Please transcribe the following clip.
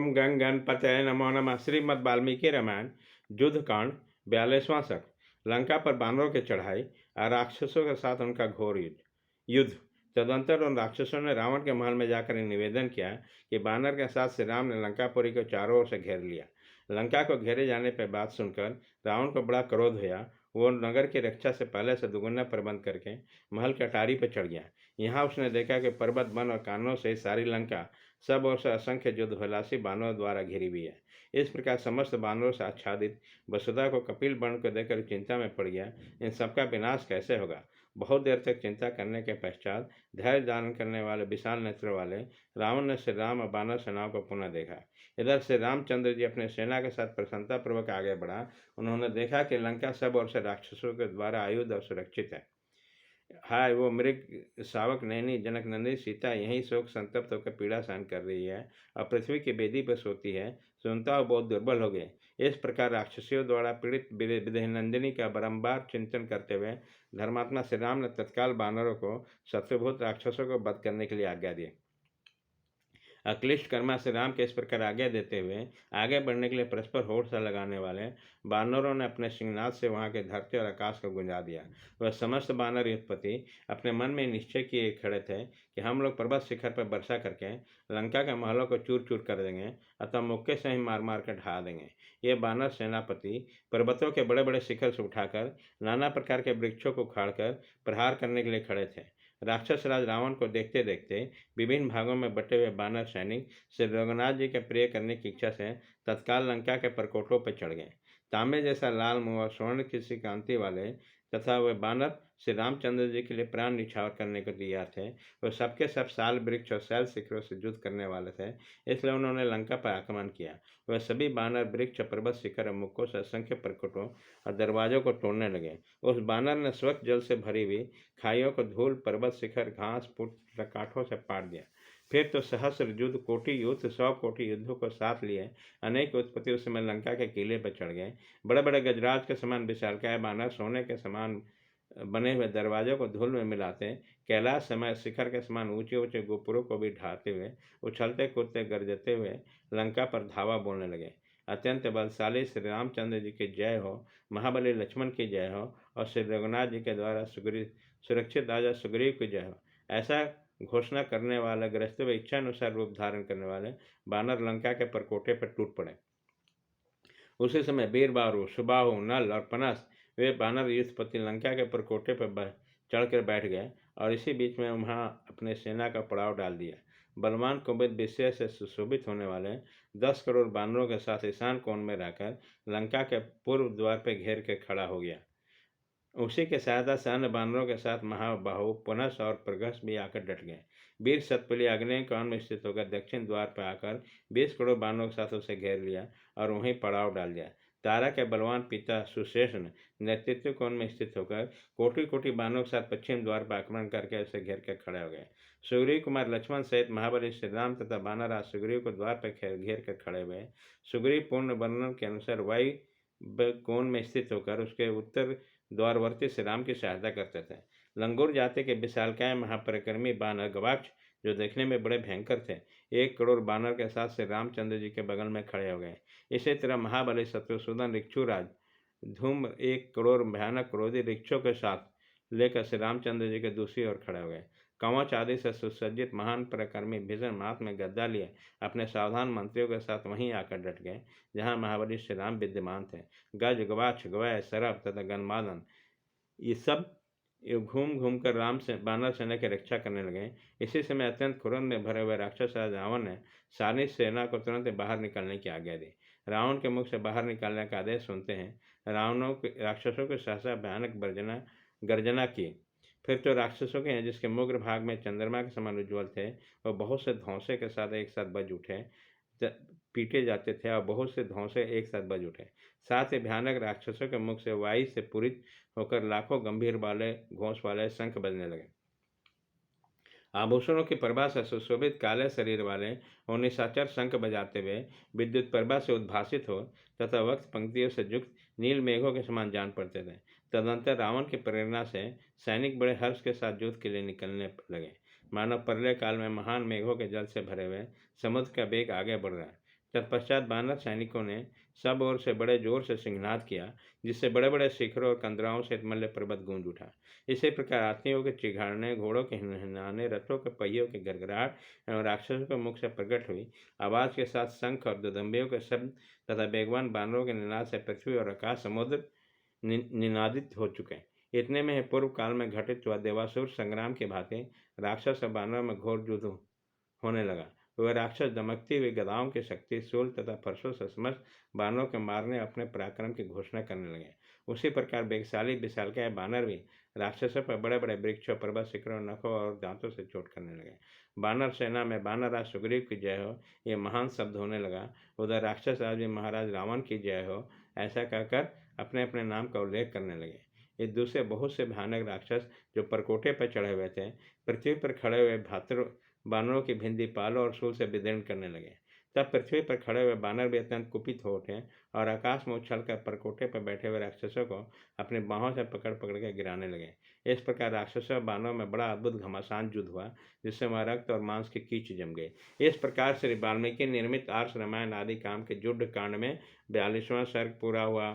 ओम गंग गणपतये नमो नमः। श्रीमद् वाल्मीकि रामायण युद्धकांड 42वां सर्ग। लंका पर बानरों की चढ़ाई और राक्षसों के साथ उनका घोर युद्ध। तदंतर उन राक्षसों ने रावण के महल में जाकर निवेदन किया कि बानर के साथ श्री राम ने लंकापुरी को चारों ओर से घेर लिया। लंका को घेरे जाने पर बात सुनकर रावण को बड़ा क्रोध हुआ। वो नगर की रक्षा से पहले से दुगुना प्रबंध करके महल की अटारी पर चढ़ गया। यहाँ उसने देखा कि पर्वत वन और कानों से सारी लंका सब ओर से असंख्य युद्धभिलाषी बानरों द्वारा घिरी हुई है। इस प्रकार समस्त बानरों से आच्छादित वसुधा को कपिल वर्ण को देखकर चिंता में पड़ गया। इन सबका विनाश कैसे होगा। बहुत देर तक चिंता करने के पश्चात धैर्य धारण करने वाले विशाल नेत्र वाले रावण ने श्री राम और बानर सेनाओं को पुनः देखा। इधर श्री रामचंद्र जी अपने सेना के साथ प्रसन्नतापूर्वक आगे बढ़ा। उन्होंने देखा कि लंका सब ओर से राक्षसों के द्वारा आयुध और सुरक्षित है। हाय वो मृग शावक नैनी जनक नंदी सीता यही शोक संतप्त होकर पीड़ा सहन कर रही है और पृथ्वी की बेदी पर सोती है। सुनता वो बहुत दुर्बल हो गए। इस प्रकार राक्षसियों द्वारा पीड़ित विदेहनंदिनी का बारंबार चिंतन करते हुए धर्मात्मा श्री राम ने तत्काल बानरों को शत्रुभूत राक्षसों को वध करने के लिए आज्ञा दी। अक्लिष्ट कर्मा से राम के इस प्रकार आज्ञा देते हुए आगे बढ़ने के लिए परस्पर होड़ सा लगाने वाले बानरों ने अपने सिंहनाद से वहां के धरती और आकाश को गुंजा दिया। वह समस्त बानर युद्धपति अपने मन में निश्चय किए खड़े थे कि हम लोग पर्वत शिखर पर वर्षा करके लंका के महलों को चूर चूर कर देंगे अथवा मुक्के से ही मार मार कर ढहा देंगे। ये बानर सेनापति पर्वतों के बड़े बड़े शिखर से उठाकर नाना प्रकार के वृक्षों को उखाड़कर प्रहार करने के लिए खड़े थे। राक्षस राज रावण को देखते देखते विभिन्न भागों में बटे हुए बानर सैनिक श्री रघुनाथ जी के प्रिय करने की इच्छा से तत्काल लंका के परकोटों पर चढ़ गए। तांबे जैसा लाल मुंह और स्वर्ण की सी कांति वाले तथा वे बानर श्री रामचंद्र जी के लिए प्राण निछावर करने को तैयार थे। वे सबके सब साल वृक्ष और शैल शिखरों से युद्ध करने वाले थे, इसलिए उन्होंने लंका पर आक्रमण किया। वह सभी बानर वृक्ष पर्वत शिखर और मुक्कों से असंख्य प्रकटों और दरवाजों को तोड़ने लगे। उस बानर ने स्वच्छ जल से भरी हुई खाइयों को धूल पर्वत शिखर घास पुट काठों से पाट दिया। फिर तो सहस्र युद्ध कोटि युद्ध 100 कोटि युद्धों को साथ लिए अनेक उत्पत्ति उस समय लंका के किले पर चढ़ गए। बड़े बड़े गजराज के समान विशालकाय बानर सोने के समान बने हुए दरवाजों को धूल में मिलाते कैलाश समय शिखर के समान ऊंचे ऊंचे गोपुरों को भी ढाते हुए उछलते कूदते गरजते हुए लंका पर धावा बोलने लगे। अत्यंत बलशाली श्री रामचंद्र जी की जय हो, महाबली लक्ष्मण की जय हो और श्री रघुनाथ जी के द्वारा सुरक्षित राजा सुग्रीव की जय हो, ऐसा घोषणा करने वाले ग्रस्त व इच्छा अनुसार रूप धारण करने वाले बानर लंका के परकोटे पर टूट पड़े। उसी समय वीरबाहु सुबाहु नल और पनस वे बानर युद्धपति लंका के परकोटे पर चढ़कर बैठ गए और इसी बीच में वहां अपने सेना का पड़ाव डाल दिया। बलवान कुंभित विषय से सुशोभित होने वाले 10 करोड़ बानरों के साथ ईशान कोण में रहकर लंका के पूर्व द्वार पर घेर के खड़ा हो गया। उसी के सहायता से अन्य बानरों के साथ महाबाहु पुनस और प्रगस भी आकर डट गए। वीर सतपली अग्नि कान में स्थित होकर दक्षिण द्वार पर आकर 20 करोड़ बानरों के साथ उसे घेर लिया और वहीं पड़ाव डाल दिया। तारा के बलवान पिता सुशेष ने नेतृत्व कोण में स्थित होकर कोटि कोटि बानरों के साथ पश्चिम द्वार पर आक्रमण करके उसे घेर कर खड़े हो गए। सुग्रीव कुमार लक्ष्मण सहित महाबली श्री राम तथा बानर सुग्रीव को द्वार पर घेर कर खड़े हुए। सुग्रीव पूर्ण वर्णन के अनुसार वायु कोण में स्थित होकर उसके उत्तर द्वारवर्ती श्री राम की सहायता करते थे। लंगूर जाति के विशालकाय महापरिक्रमी बानर गवाक्ष जो देखने में बड़े भयंकर थे 1 करोड़ बानर के साथ श्री रामचंद्र जी के बगल में खड़े हो गए। इसी तरह महाबली शत्रुसूदन ऋक्षुराज धूम 1 करोड़ भयानक क्रोधी ऋक्षों के साथ लेकर श्री रामचंद्र जी के दूसरी ओर खड़े हो गए। कवच आदि से सुसज्जित महान पराक्रमी भीषण हाथ में गद्दा लिए अपने सावधान मंत्रियों के साथ वहीं आकर डट गए जहां महाबली श्री राम विद्यमान थे। गज गवाक्ष गवय सरभ तथा गन्मादन ये सब घूम घूम कर राम से बानर सेना की रक्षा करने लगे। इसी समय अत्यंत क्रोध में भरे हुए राक्षस रावण ने सारी सेना को तुरंत बाहर निकलने की आज्ञा दी। रावण के मुख से बाहर निकलने का आदेश सुनते हैं राक्षसों के सहसा भयानक गर्जना की। फिर तो राक्षसों के जिसके मुग्र भाग में चंद्रमा के समान उज्ज्वल थे वह बहुत से धौंसे के साथ एक साथ बज उठे पीटे जाते थे और बहुत से धौंसे एक साथ बज उठे। साथ ही भयानक राक्षसों के मुख से वायु से पूरित होकर लाखों गंभीर वाले घोंस वाले शंख बजने लगे। आभूषणों की प्रभा से सुशोभित काले शरीर वाले और निशाचर शंख बजाते हुए विद्युत प्रभा से उद्भासित हो तथा वक्त पंक्तियों से युक्त नील मेघों के समान जान पड़ते थे। तदंतर रावण की प्रेरणा से सैनिक बड़े हर्ष के साथ युद्ध के लिए निकलने लगे। मानव प्रलय काल में महान मेघों के जल से भरे हुए समुद्र का वेग आगे बढ़ रहा है। तत्पश्चात बानर सैनिकों ने सब ओर से बड़े जोर से सिंहनाद किया, जिससे बड़े बड़े शिखरों और कंदराओं से मल्ल पर्वत गूंज उठा। इसी प्रकार हाथियों के चिघाड़ने, घोड़ों के हिनहिनाने, रथों के पहियों के गड़गड़ाहट एवं राक्षसों के मुख से प्रकट हुई आवाज के साथ शंख और दुदंबियों के शब्द तथा बेगवान बानरों के निनाद से पृथ्वी और आकाश समुद्र निनादित हो चुके। इतने में ही पूर्व काल में घटित हुआ देवासुर संग्राम की भांति राक्षस और बानरों में घोर युद्ध होने लगा। वह राक्षस दमकती हुई गदाओं की शक्ति, शूल तथा फरसों से समस्त बानरों के मारने अपने पराक्रम की घोषणा करने लगे। उसी प्रकार वेगशाली विशालकाय बानर भी राक्षसों पर बड़े बड़े वृक्षों, पर्वत शिखरों, नखों और दांतों से चोट करने लगे। बानर सेना में बानरराज सुग्रीव की जय हो, ये महान शब्द होने लगा। उधर राक्षस राज भी महाराज रावण की जय हो, ऐसा कहकर अपने अपने नाम का उल्लेख करने लगे। ये दूसरे बहुत से भयानक राक्षस जो परकोटे पर चढ़े हुए थे, पृथ्वी पर खड़े हुए भात्र बानरों की भिंडी पालों और शूल से विदीर्ण करने लगे। तब पृथ्वी पर खड़े हुए बानर भी अत्यंत कुपित हो उठे और आकाश में उछलकर परकोटे पर बैठे हुए राक्षसों को अपनी बाहों से पकड़ पकड़ कर गिराने लगे। इस प्रकार राक्षसों और बानरों में बड़ा अद्भुत घमासान युद्ध हुआ, जिससे वह रक्त और मांस की कीच जम गई। इस प्रकार श्री वाल्मीकि निर्मित आर्ष रामायण आदि काम के युद्ध कांड में 42वां सर्ग पूरा हुआ।